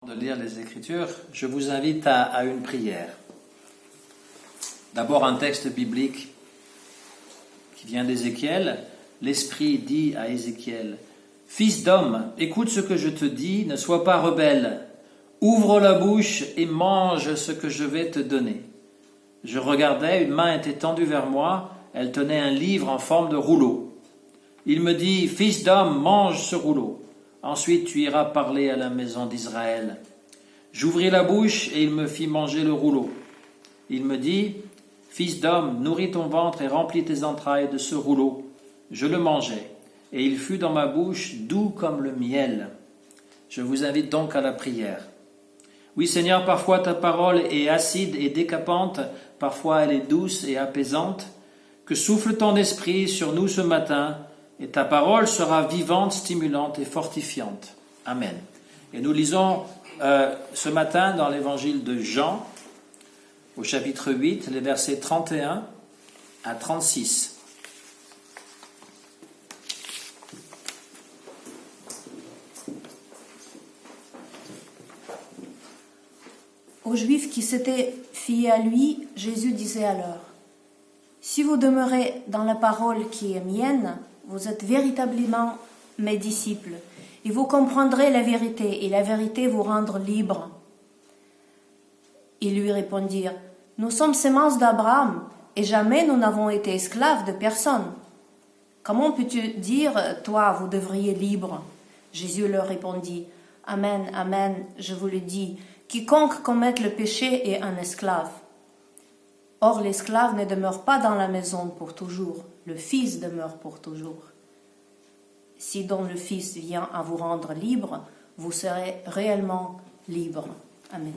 De lire les Écritures, je vous invite à une prière. D'abord un texte biblique qui vient d'Ézéchiel. L'Esprit dit à Ézéchiel: « Fils d'homme, écoute ce que je te dis, ne sois pas rebelle. Ouvre la bouche et mange ce que je vais te donner. » Je regardais, une main était tendue vers moi, elle tenait un livre en forme de rouleau. Il me dit: « Fils d'homme, mange ce rouleau. Ensuite tu iras parler à la maison d'Israël. » J'ouvris la bouche et il me fit manger le rouleau. Il me dit: « Fils d'homme, nourris ton ventre et remplis tes entrailles de ce rouleau. » Je le mangeai, et il fut dans ma bouche doux comme le miel. Je vous invite donc à la prière. Oui Seigneur, parfois ta parole est acide et décapante, parfois elle est douce et apaisante. Que souffle ton esprit sur nous ce matin, et ta parole sera vivante, stimulante et fortifiante. Amen. Et nous lisons ce matin dans l'évangile de Jean, au chapitre 8, les versets 31 à 36. Aux Juifs qui s'étaient fiés à lui, Jésus disait alors: « Si vous demeurez dans la parole qui est mienne, vous êtes véritablement mes disciples, et vous comprendrez la vérité, et la vérité vous rendra libre. » Ils lui répondirent: « Nous sommes sémence d'Abraham, et jamais nous n'avons été esclaves de personne. Comment peux-tu dire, toi, vous devriez libre ?» Jésus leur répondit: « Amen, amen, je vous le dis, quiconque commet le péché est un esclave. Or l'esclave ne demeure pas dans la maison pour toujours, le Fils demeure pour toujours. Si donc le Fils vient à vous rendre libre, vous serez réellement libre. » Amen.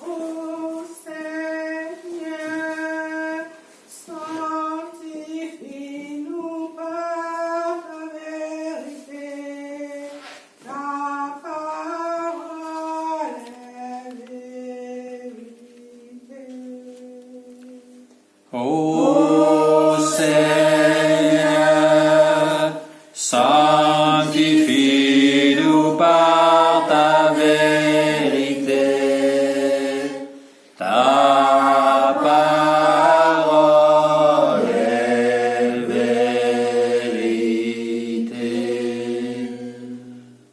Ô Seigneur, sanctifie-nous par ta vérité. Ta parole est vérité. Ô Seigneur, sanctifie-nous par ta vérité. Ta parole est vérité.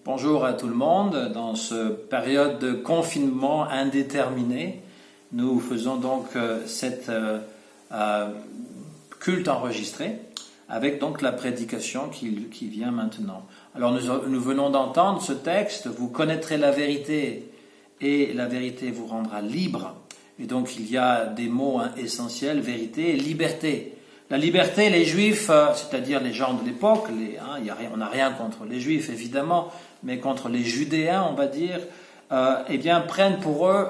Bonjour à tout le monde. Dans cette période de confinement indéterminé, nous faisons donc cette culte enregistré avec donc la prédication qui vient maintenant. Alors nous venons d'entendre ce texte: vous connaîtrez la vérité et la vérité vous rendra libre. Et donc il y a des mots essentiels: vérité et liberté. La liberté, les Juifs, c'est-à-dire les gens de l'époque, on n'a rien contre les Juifs évidemment, mais contre les Judéens on va dire, eh bien prennent pour eux,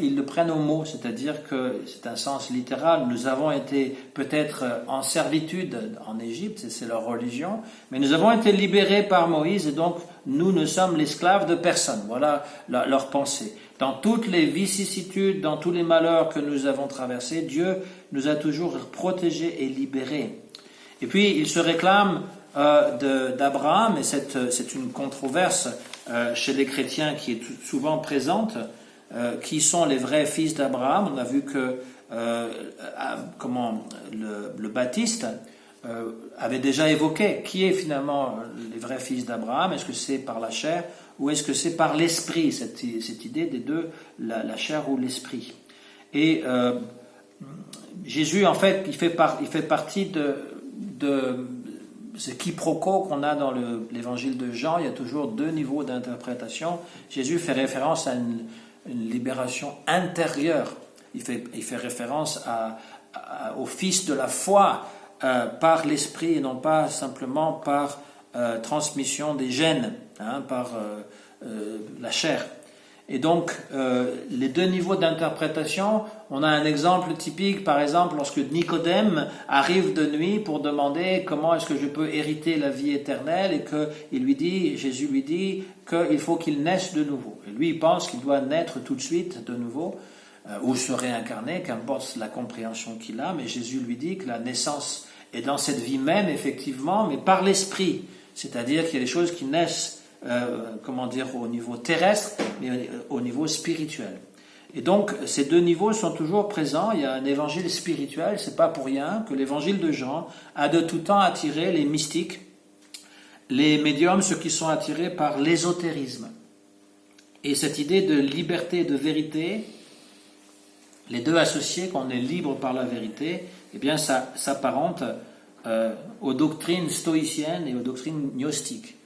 ils le prennent au mot, c'est-à-dire que c'est un sens littéral. Nous avons été peut-être en servitude en Égypte, c'est leur religion, mais nous avons été libérés par Moïse et donc nous ne sommes l'esclave de personne. Voilà leur pensée. Dans toutes les vicissitudes, dans tous les malheurs que nous avons traversés, Dieu nous a toujours protégés et libérés. Et puis ils se réclament d'Abraham, et c'est une controverse chez les chrétiens qui est souvent présente. Qui sont les vrais fils d'Abraham? On a vu que le Baptiste avait déjà évoqué qui est finalement les vrais fils d'Abraham. Est-ce que c'est par la chair ou est-ce que c'est par l'esprit, cette idée des deux, la chair ou l'esprit? Et Jésus, en fait, il fait partie de ce quiproquo qu'on a dans l'évangile de Jean. Il y a toujours deux niveaux d'interprétation. Jésus fait référence à une libération intérieure. Il fait référence au Fils de la foi par l'esprit et non pas simplement par transmission des gènes, par la chair. Et donc, les deux niveaux d'interprétation, on a un exemple typique, par exemple, lorsque Nicodème arrive de nuit pour demander comment est-ce que je peux hériter la vie éternelle, et que Jésus lui dit qu'il faut qu'il naisse de nouveau. Et lui, il pense qu'il doit naître tout de suite de nouveau, ou se réincarner, qu'importe la compréhension qu'il a, mais Jésus lui dit que la naissance est dans cette vie même, effectivement, mais par l'esprit. C'est-à-dire qu'il y a des choses qui naissent, au niveau terrestre, mais au niveau spirituel. Et donc, ces deux niveaux sont toujours présents. Il y a un évangile spirituel, c'est pas pour rien que l'évangile de Jean a de tout temps attiré les mystiques, les médiums, ceux qui sont attirés par l'ésotérisme. Et cette idée de liberté et de vérité, les deux associés, qu'on est libre par la vérité, eh bien, ça s'apparente aux doctrines stoïciennes et aux doctrines gnostiques.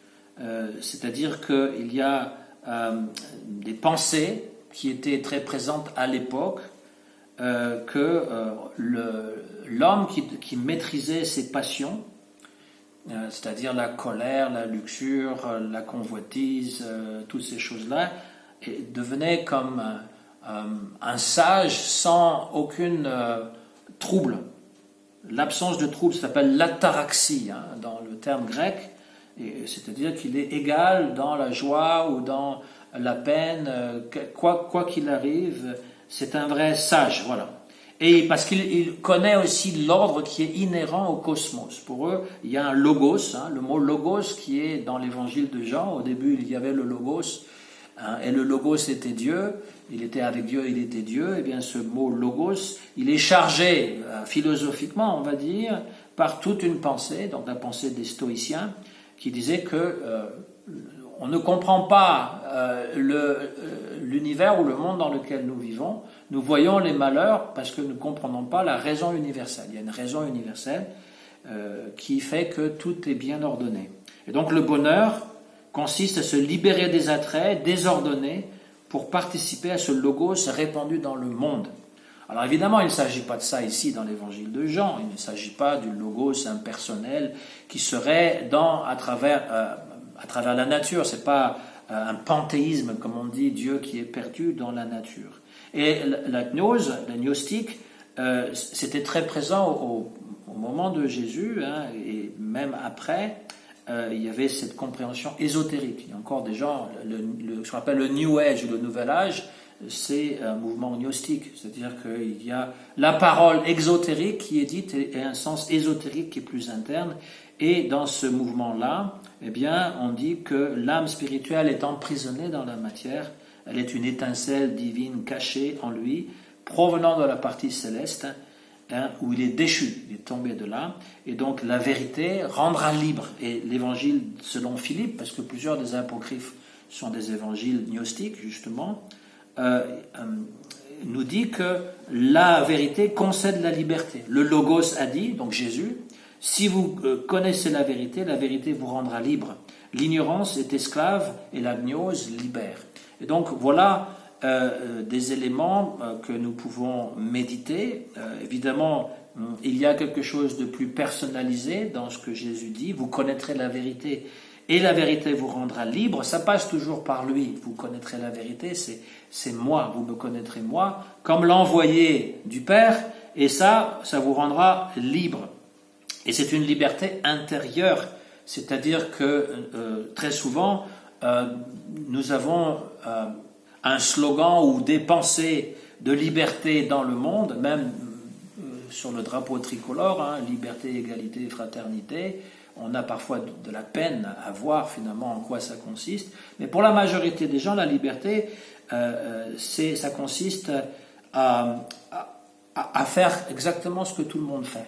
C'est-à-dire qu'il y a des pensées qui étaient très présentes à l'époque, que l'homme qui maîtrisait ses passions, c'est-à-dire la colère, la luxure, la convoitise, toutes ces choses-là, devenait comme un sage sans aucune trouble. L'absence de trouble, ça s'appelle l'ataraxie dans le terme grec, c'est-à-dire qu'il est égal dans la joie ou dans la peine, quoi qu'il arrive, c'est un vrai sage, voilà. Et parce qu'il connaît aussi l'ordre qui est inhérent au cosmos. Pour eux, il y a un logos, le mot logos qui est dans l'évangile de Jean. Au début, il y avait le logos, et le logos était Dieu. Il était avec Dieu, il était Dieu. Et bien, ce mot logos, il est chargé philosophiquement, on va dire, par toute une pensée, donc la pensée des stoïciens, qui disait que on ne comprend pas l'univers ou le monde dans lequel nous vivons. Nous voyons les malheurs parce que nous ne comprenons pas la raison universelle. Il y a une raison universelle qui fait que tout est bien ordonné. Et donc le bonheur consiste à se libérer des attraits désordonnés pour participer à ce logos répandu dans le monde. Alors évidemment, il ne s'agit pas de ça ici dans l'évangile de Jean. Il ne s'agit pas du logos impersonnel qui serait à travers la nature. C'est pas un panthéisme, comme on dit, Dieu qui est perdu dans la nature. Et la gnose, la gnostique, c'était très présent au moment de Jésus, et même après, il y avait cette compréhension ésotérique. Il y a encore des gens, ce qu'on appelle le New Age ou le Nouvel Âge, c'est un mouvement gnostique, c'est-à-dire qu'il y a la parole exotérique qui est dite et un sens ésotérique qui est plus interne. Et dans ce mouvement-là, eh bien, on dit que l'âme spirituelle est emprisonnée dans la matière. Elle est une étincelle divine cachée en lui, provenant de la partie céleste, où il est déchu, il est tombé de là. Et donc la vérité rendra libre. Et l'évangile selon Philippe, parce que plusieurs des apocryphes sont des évangiles gnostiques, justement, nous dit que la vérité concède la liberté. Le Logos a dit, donc Jésus, si vous connaissez la vérité vous rendra libre. L'ignorance est esclave et la gnose libère. Et donc voilà des éléments que nous pouvons méditer. Évidemment, il y a quelque chose de plus personnalisé dans ce que Jésus dit. Vous connaîtrez la vérité et la vérité vous rendra libre. Ça passe toujours par lui. Vous connaîtrez la vérité, c'est moi. Vous me connaîtrez moi, comme l'envoyé du Père. Et ça vous rendra libre. Et c'est une liberté intérieure. C'est-à-dire que très souvent, nous avons un slogan ou des pensées de liberté dans le monde, même sur le drapeau tricolore, liberté, égalité, fraternité. On a parfois de la peine à voir finalement en quoi ça consiste. Mais pour la majorité des gens, la liberté, ça consiste à faire exactement ce que tout le monde fait.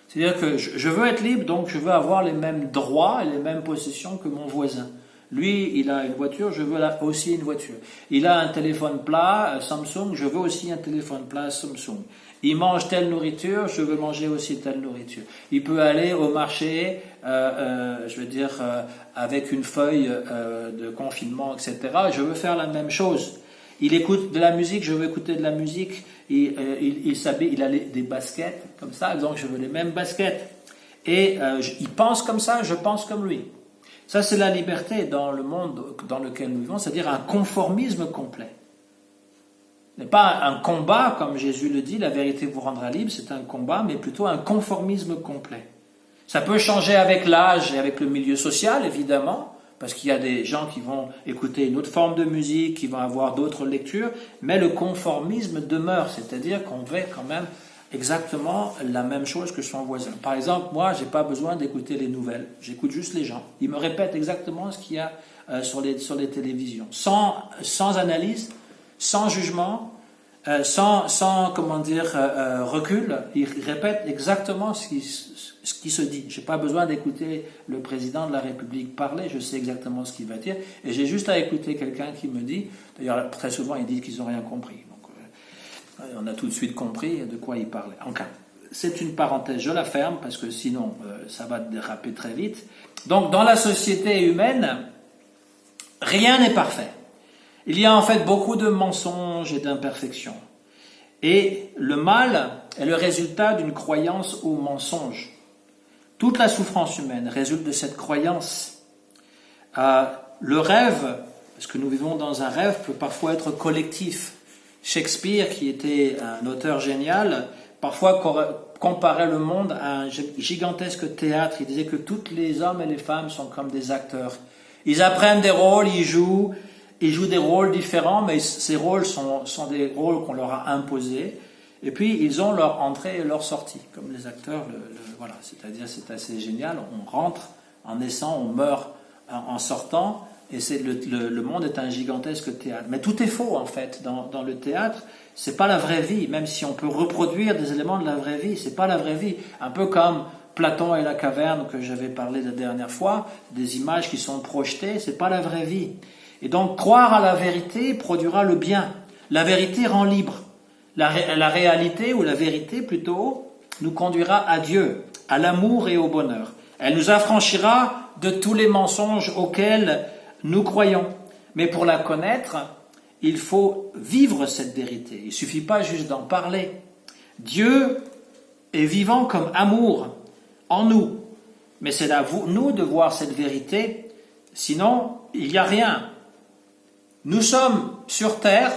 C'est-à-dire que je veux être libre, donc je veux avoir les mêmes droits et les mêmes possessions que mon voisin. Lui, il a une voiture, je veux aussi une voiture. Il a un téléphone plat Samsung, je veux aussi un téléphone plat Samsung. Il mange telle nourriture, je veux manger aussi telle nourriture. Il peut aller au marché, avec une feuille de confinement, etc. Je veux faire la même chose. Il écoute de la musique, je veux écouter de la musique. Il s'habille, il a des baskets comme ça, donc je veux les mêmes baskets. Et il pense comme ça, je pense comme lui. Ça, c'est la liberté dans le monde dans lequel nous vivons, c'est-à-dire un conformisme complet. Ce n'est pas un combat, comme Jésus le dit, la vérité vous rendra libre, c'est un combat, mais plutôt un conformisme complet. Ça peut changer avec l'âge et avec le milieu social, évidemment, parce qu'il y a des gens qui vont écouter une autre forme de musique, qui vont avoir d'autres lectures, mais le conformisme demeure, c'est-à-dire qu'on va quand même exactement la même chose que son voisin. Par exemple, moi, j'ai pas besoin d'écouter les nouvelles. J'écoute juste les gens. Ils me répètent exactement ce qu'il y a sur les télévisions. Sans analyse, sans jugement, sans recul. Ils répètent exactement ce qui se dit. J'ai pas besoin d'écouter le président de la République parler. Je sais exactement ce qu'il va dire. Et j'ai juste à écouter quelqu'un qui me dit. D'ailleurs, très souvent, ils disent qu'ils n'ont rien compris. On a tout de suite compris de quoi il parlait. Enfin, c'est une parenthèse, je la ferme, parce que sinon, ça va déraper très vite. Donc, dans la société humaine, rien n'est parfait. Il y a en fait beaucoup de mensonges et d'imperfections. Et le mal est le résultat d'une croyance au mensonge. Toute la souffrance humaine résulte de cette croyance. Le rêve, parce que nous vivons dans un rêve, peut parfois être collectif. Shakespeare, qui était un auteur génial, parfois comparait le monde à un gigantesque théâtre. Il disait que tous les hommes et les femmes sont comme des acteurs. Ils apprennent des rôles, ils jouent des rôles différents, mais ces rôles sont des rôles qu'on leur a imposés. Et puis, ils ont leur entrée et leur sortie, comme les acteurs. Voilà, c'est-à-dire, c'est assez génial. On rentre en naissant, on meurt en sortant. Et le monde est un gigantesque théâtre. Mais tout est faux, en fait, dans le théâtre. C'est pas la vraie vie, même si on peut reproduire des éléments de la vraie vie. C'est pas la vraie vie. Un peu comme Platon et la caverne que j'avais parlé la dernière fois, des images qui sont projetées, c'est pas la vraie vie. Et donc, croire à la vérité produira le bien. La vérité rend libre. La réalité, ou la vérité plutôt, nous conduira à Dieu, à l'amour et au bonheur. Elle nous affranchira de tous les mensonges auxquels nous croyons. Mais pour la connaître, il faut vivre cette vérité. Il ne suffit pas juste d'en parler. Dieu est vivant comme amour en nous. Mais c'est à nous de voir cette vérité. Sinon, il n'y a rien. Nous sommes sur terre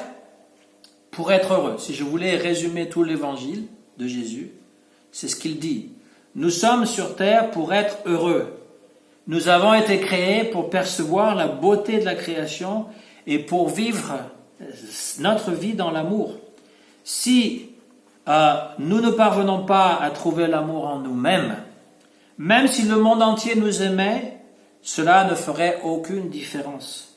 pour être heureux. Si je voulais résumer tout l'évangile de Jésus, c'est ce qu'il dit. Nous sommes sur terre pour être heureux. Nous avons été créés pour percevoir la beauté de la création et pour vivre notre vie dans l'amour. Si nous ne parvenons pas à trouver l'amour en nous-mêmes, même si le monde entier nous aimait, cela ne ferait aucune différence.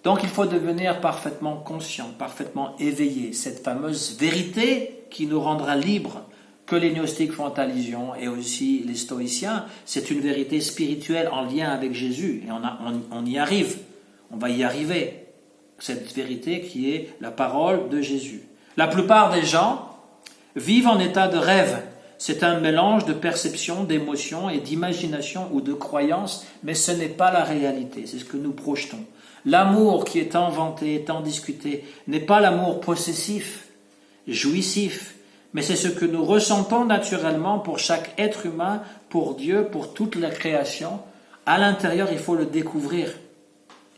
Donc il faut devenir parfaitement conscient, parfaitement éveillé. Cette fameuse vérité qui nous rendra libres, que les gnostiques font allusion, et aussi les stoïciens, c'est une vérité spirituelle en lien avec Jésus. Et on y arrive, on va y arriver. Cette vérité qui est la parole de Jésus. La plupart des gens vivent en état de rêve. C'est un mélange de perception, d'émotion et d'imagination ou de croyance, mais ce n'est pas la réalité, c'est ce que nous projetons. L'amour qui est inventé, tant discuté, n'est pas l'amour possessif, jouissif, mais c'est ce que nous ressentons naturellement pour chaque être humain, pour Dieu, pour toute la création. À l'intérieur, il faut le découvrir.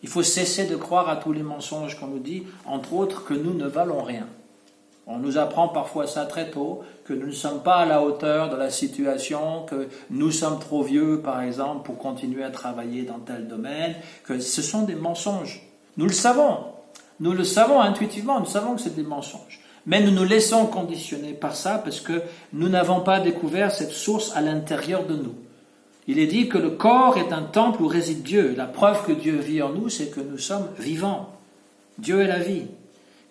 Il faut cesser de croire à tous les mensonges qu'on nous dit, entre autres que nous ne valons rien. On nous apprend parfois ça très tôt, que nous ne sommes pas à la hauteur de la situation, que nous sommes trop vieux, par exemple, pour continuer à travailler dans tel domaine, que ce sont des mensonges. Nous le savons intuitivement, nous savons que c'est des mensonges. Mais nous nous laissons conditionner par ça parce que nous n'avons pas découvert cette source à l'intérieur de nous. Il est dit que le corps est un temple où réside Dieu. La preuve que Dieu vit en nous, c'est que nous sommes vivants. Dieu est la vie.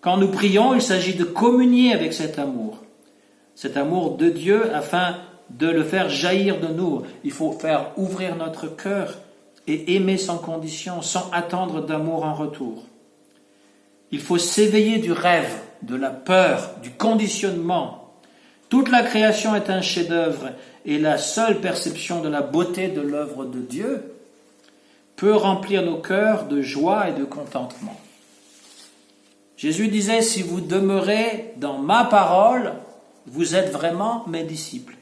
Quand nous prions, il s'agit de communier avec cet amour de Dieu afin de le faire jaillir de nous. Il faut faire ouvrir notre cœur et aimer sans condition, sans attendre d'amour en retour. Il faut s'éveiller du rêve, de la peur, du conditionnement. Toute la création est un chef-d'œuvre et la seule perception de la beauté de l'œuvre de Dieu peut remplir nos cœurs de joie et de contentement. Jésus disait, si vous demeurez dans ma parole, vous êtes vraiment mes disciples.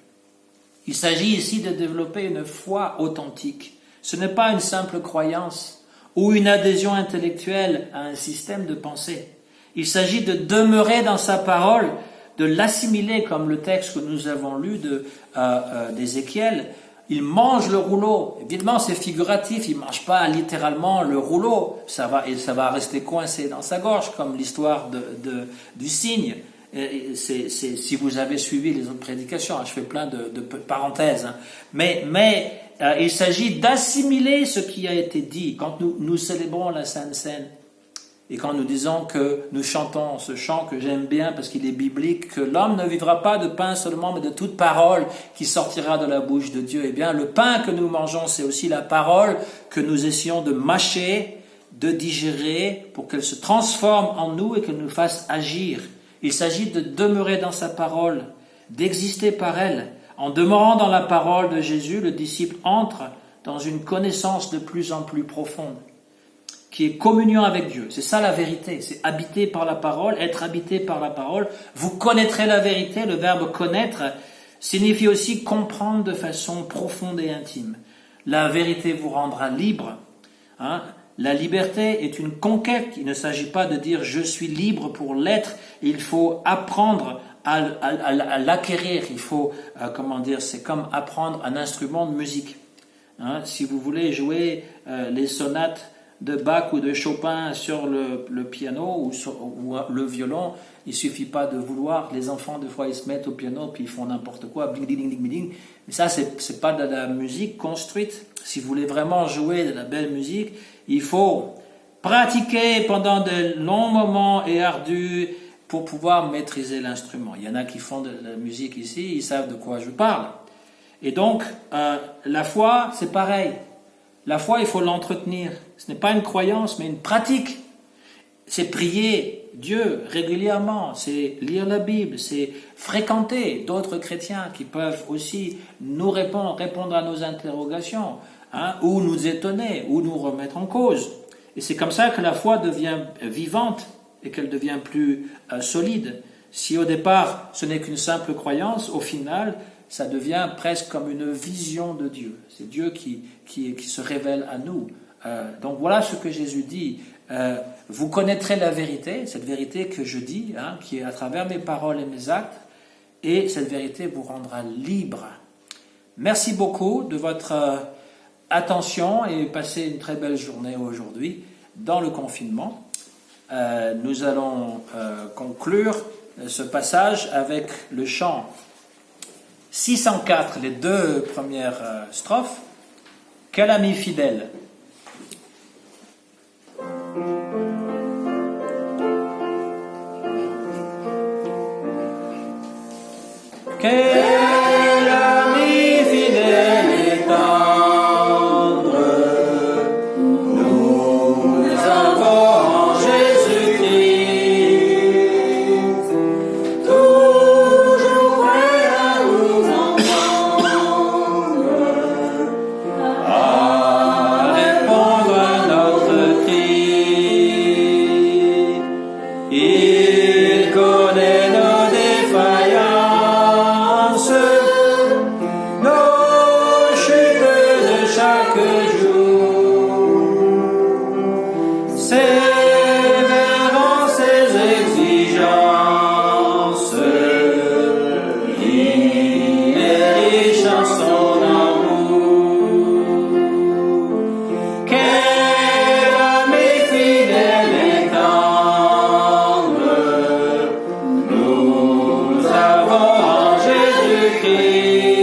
Il s'agit ici de développer une foi authentique. Ce n'est pas une simple croyance ou une adhésion intellectuelle à un système de pensée. Il s'agit de demeurer dans sa parole, de l'assimiler comme le texte que nous avons lu d'Ézéchiel. Il mange le rouleau. Évidemment, c'est figuratif. Il ne mange pas littéralement le rouleau. Ça va rester coincé dans sa gorge, comme l'histoire du cygne. si vous avez suivi les autres prédications, je fais plein de parenthèses, hein. Mais il s'agit d'assimiler ce qui a été dit. Quand nous célébrons la Sainte Seine, et quand nous disons que nous chantons ce chant que j'aime bien parce qu'il est biblique, que l'homme ne vivra pas de pain seulement, mais de toute parole qui sortira de la bouche de Dieu. Eh bien, le pain que nous mangeons, c'est aussi la parole que nous essayons de mâcher, de digérer, pour qu'elle se transforme en nous et qu'elle nous fasse agir. Il s'agit de demeurer dans sa parole, d'exister par elle. En demeurant dans la parole de Jésus, le disciple entre dans une connaissance de plus en plus profonde, qui est communion avec Dieu. C'est ça la vérité, c'est habiter par la parole, être habité par la parole. Vous connaîtrez la vérité, le verbe connaître signifie aussi comprendre de façon profonde et intime. La vérité vous rendra libre. Hein? La liberté est une conquête. Il ne s'agit pas de dire je suis libre pour l'être. Il faut apprendre à l'acquérir. Il faut, c'est comme apprendre un instrument de musique. Hein? Si vous voulez jouer les sonates de Bach ou de Chopin sur le piano ou le violon, il suffit pas de vouloir. Les enfants, des fois, ils se mettent au piano puis ils font n'importe quoi, bling, ding, ding, ding. Mais ça, c'est pas de la musique construite. Si vous voulez vraiment jouer de la belle musique, il faut pratiquer pendant de longs moments et ardus pour pouvoir maîtriser l'instrument. Il y en a qui font de la musique ici, ils savent de quoi je parle. Et donc, la foi, c'est pareil. La foi, il faut l'entretenir. Ce n'est pas une croyance, mais une pratique. C'est prier Dieu régulièrement, c'est lire la Bible, c'est fréquenter d'autres chrétiens qui peuvent aussi nous répondre à nos interrogations, hein, ou nous étonner, ou nous remettre en cause. Et c'est comme ça que la foi devient vivante et qu'elle devient plus solide. Si au départ, ce n'est qu'une simple croyance, au final, ça devient presque comme une vision de Dieu. C'est Dieu qui se révèle à nous. Donc voilà ce que Jésus dit. Vous connaîtrez la vérité, cette vérité que je dis, hein, qui est à travers mes paroles et mes actes, et cette vérité vous rendra libre. Merci beaucoup de votre attention et passez une très belle journée aujourd'hui dans le confinement. Nous allons conclure ce passage avec le chant 604, les deux premières strophes. Quel ami fidèle! Quel ami fidèle et tendre nous avons en Jésus-Christ, toujours prêt à nous entendre, à répondre à notre cri. Il connaît nos défaillances, nos chutes de chaque jour, sévèrement ses exigences, il est riche en son amour. Quel ami fidèle et tendre nous avons en Jésus-Christ,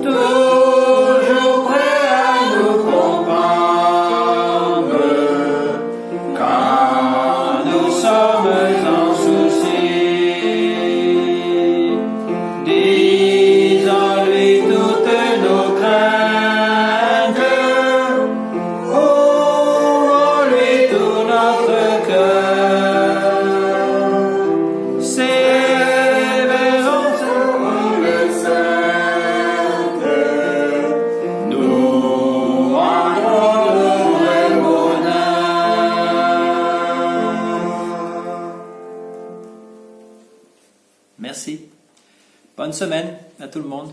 toujours prêt à nous comprendre quand nous sommes en souci. Disons-lui toutes nos craintes, ouvrons-lui tout notre cœur. Sévérons le sainte, nous rendrons le bonheur. Merci. Bonne semaine à tout le monde.